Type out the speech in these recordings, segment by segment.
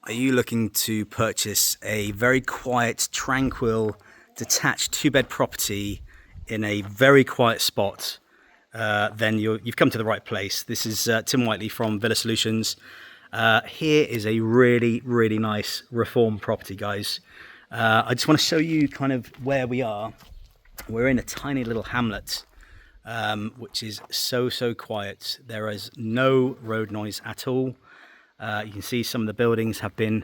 Are you looking to purchase a very quiet, tranquil, detached two-bed property in a very quiet spot? Then you've come to the right place. This is Tim Whiteley from VillaSolutions. Here is a really, really nice reform property, guys. I just want to show you kind of where we are. We're in a tiny little hamlet, which is so quiet. There is no road noise at all. You can see some of the buildings have been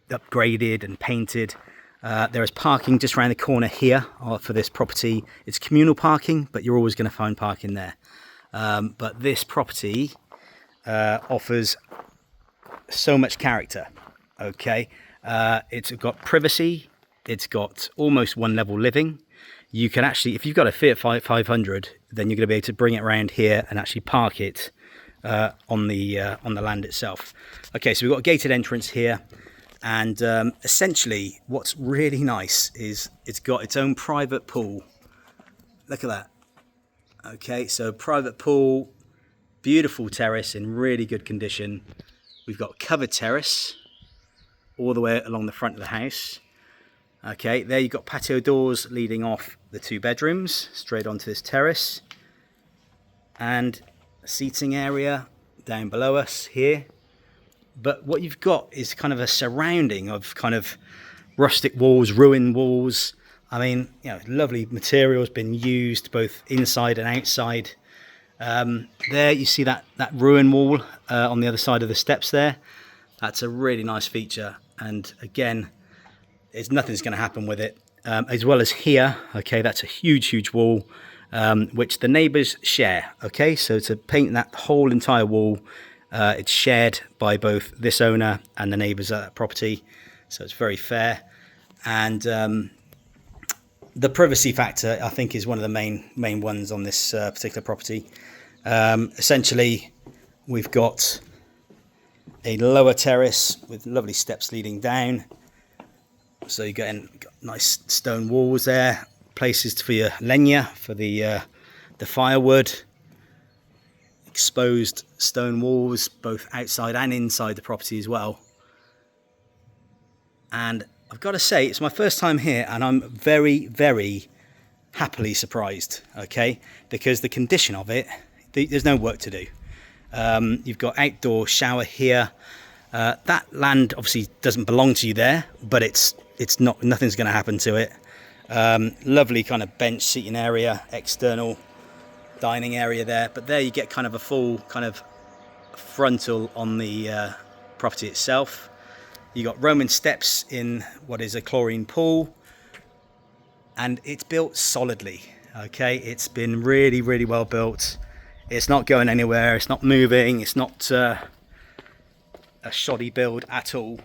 upgraded and painted. There is parking just around the corner here for this property. It's communal parking, but you're always going to find parking there. But this property offers so much character. Okay, it's got privacy. It's got almost one level living. You can actually, if you've got a Fiat 500, then you're going to be able to bring it around here and actually park it on the land itself. Okay, so we've got a gated entrance here, and essentially what's really nice is it's got its own private pool. Look at that. Okay, so private pool, beautiful terrace in really good condition. We've got covered terrace all the way along the front of the house. Okay, there you've got patio doors leading off the two bedrooms straight onto this terrace, and seating area down below us here. But what you've got is kind of a surrounding of kind of rustic walls, ruined walls. I mean, you know, lovely materials been used both inside and outside. There you see that ruin wall on the other side of the steps there. That's a really nice feature, and again, nothing's going to happen with it. As well as here, okay, that's a huge wall, which the neighbours share. Okay, so to paint that whole entire wall, it's shared by both this owner and the neighbours at that property, so it's very fair. And the privacy factor, I think, is one of the main ones on this particular property. Essentially, we've got a lower terrace with lovely steps leading down. So you're getting nice stone walls there, places for your leña, for the firewood, exposed stone walls both outside and inside the property as well. And I've got to say, it's my first time here, and I'm very happily surprised. Okay, because the condition of it, there's no work to do. You've got outdoor shower here. That land obviously doesn't belong to you there, but it's not, nothing's going to happen to it. Lovely kind of bench seating area, external dining area there, but there you get kind of a full kind of frontal on the property itself. You got Roman steps in what is a chlorine pool, and it's built solidly. Okay, it's been really well built. It's not going anywhere, it's not moving, it's not a shoddy build at all.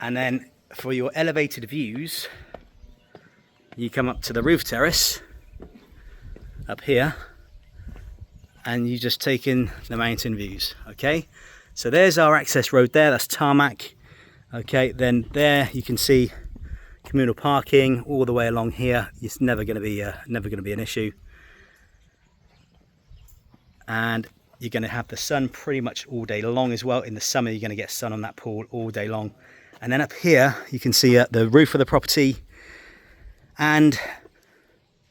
And then for your elevated views, you come up to the roof terrace up here, and you just take in the mountain views. Okay, so there's our access road there, that's tarmac. Okay, then there you can see communal parking all the way along here. It's never going to be an issue, and you're going to have the sun pretty much all day long as well. In the summer, you're going to get sun on that pool all day long. And then up here, you can see the roof of the property. And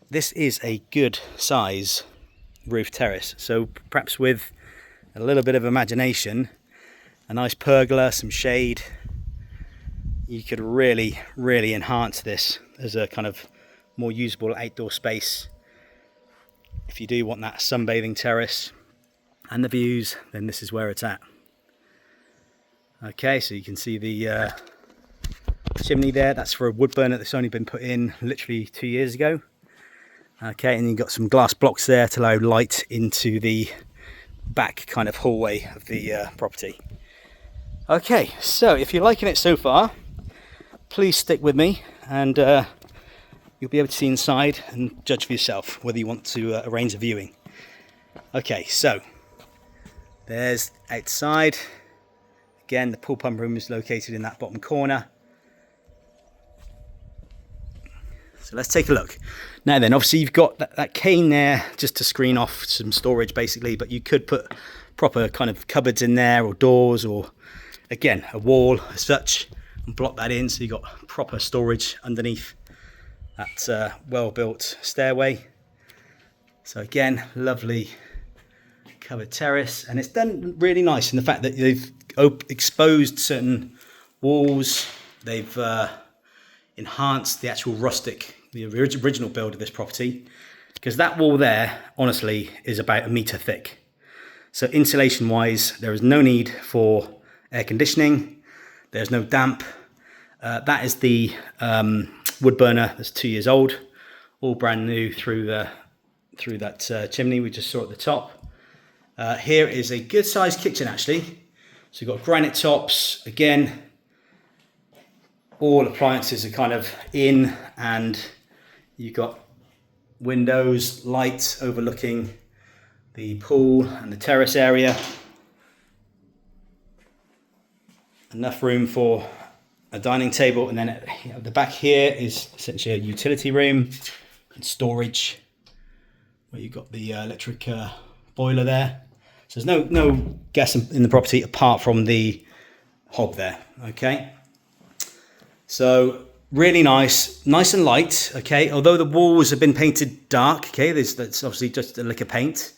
this is a good size roof terrace. So perhaps with a little bit of imagination, a nice pergola, some shade, you could really enhance this as a kind of more usable outdoor space. If you do want that sunbathing terrace and the views, then this is where it's at. Okay, so you can see the chimney there. That's for a wood burner that's only been put in literally 2 years ago. Okay, and you've got some glass blocks there to allow light into the back kind of hallway of the property. Okay, so if you're liking it so far, please stick with me, and you'll be able to see inside and judge for yourself whether you want to arrange a viewing. Okay, so there's outside. Again, the pool pump room is located in that bottom corner. So let's take a look. Now then, obviously you've got that cane there just to screen off some storage basically, but you could put proper kind of cupboards in there, or doors, or again, a wall as such, and block that in so you've got proper storage underneath that well-built stairway. So again, lovely covered terrace, and it's done really nice in the fact that they've exposed certain walls. They've enhanced the actual rustic, the original build of this property, because that wall there, honestly, is about 1 meter thick. So insulation wise, there is no need for air conditioning. There's no damp. That is the wood burner that's 2 years old, all brand new through that chimney we just saw at the top. Here is a good sized kitchen actually. So you've got granite tops. Again, all appliances are kind of in, and you've got windows, lights overlooking the pool and the terrace area. Enough room for a dining table, and then at the back here is essentially a utility room and storage, where you've got the electric boiler there. So there's no gas in the property apart from the hob there. Okay, so really nice and light. Okay, although the walls have been painted dark. Okay, that's obviously just a lick of paint.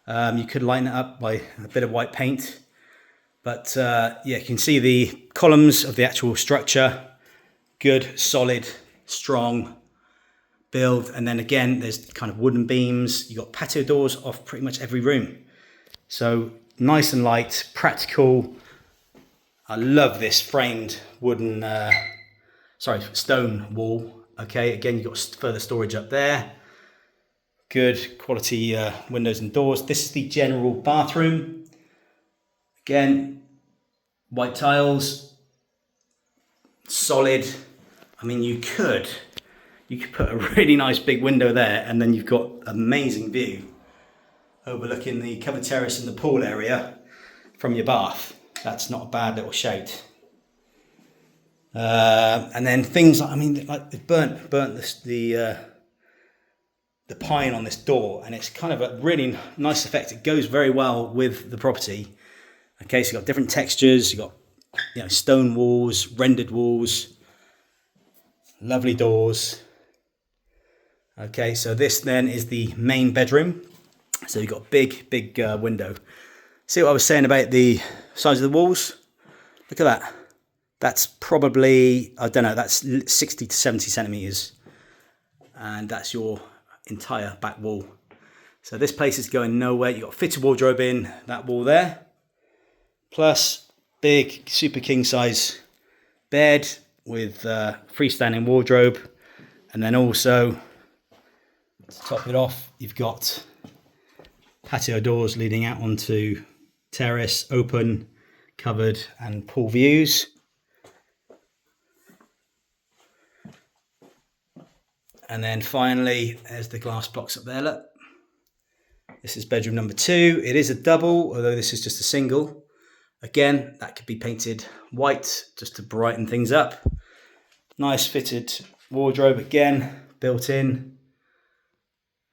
You could lighten it up by a bit of white paint, but yeah, you can see the columns of the actual structure. Good, solid, strong build. And then again, there's kind of wooden beams. You've got patio doors off pretty much every room. So nice and light, practical. I love this framed wooden, stone wall. Okay, again, you've got further storage up there. Good quality windows and doors. This is the general bathroom. Again, white tiles, solid. I mean, you could put a really nice big window there, and then you've got amazing view overlooking the covered terrace and the pool area from your bath. That's not a bad little shout. And then things like, I mean, like it burnt the pine on this door, and it's kind of a really nice effect. It goes very well with the property. Okay, so you've got different textures. You've got stone walls, rendered walls, lovely doors. Okay, so this then is the main bedroom. So you've got a big window. See what I was saying about the size of the walls? Look at that. That's probably, I don't know, that's 60 to 70 centimeters. And that's your entire back wall. So this place is going nowhere. You've got a fitted wardrobe in that wall there. Plus big super king size bed with freestanding wardrobe. And then also, to top it off, you've got patio doors leading out onto terrace, open, covered and pool views. And then finally, there's the glass blocks up there, look. This is bedroom number 2. It is a double, although this is just a single. Again, that could be painted white just to brighten things up. Nice fitted wardrobe again, built in,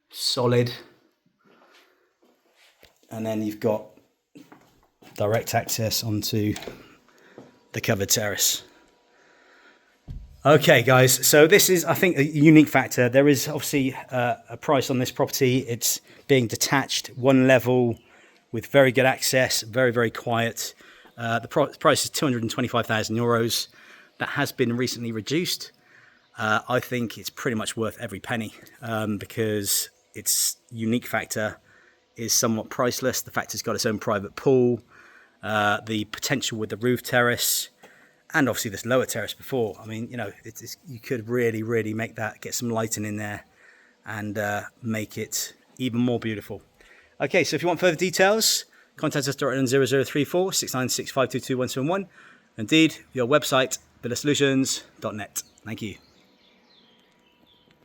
solid. And then you've got direct access onto the covered terrace. Okay, guys, so this is, I think, a unique factor. There is obviously a price on this property. It's being detached, one level, with very good access, very, very quiet. The price is €225,000. That has been recently reduced. I think it's pretty much worth every penny because its unique factor is somewhat priceless. The fact it's got its own private pool, the potential with the roof terrace, and obviously this lower terrace before. I mean, you could really, really make that, get some lighting in there and make it even more beautiful. Okay, so if you want further details, contact us directly on 0034 696 522 171. Indeed, your website, VillaSolutions.net. Thank you.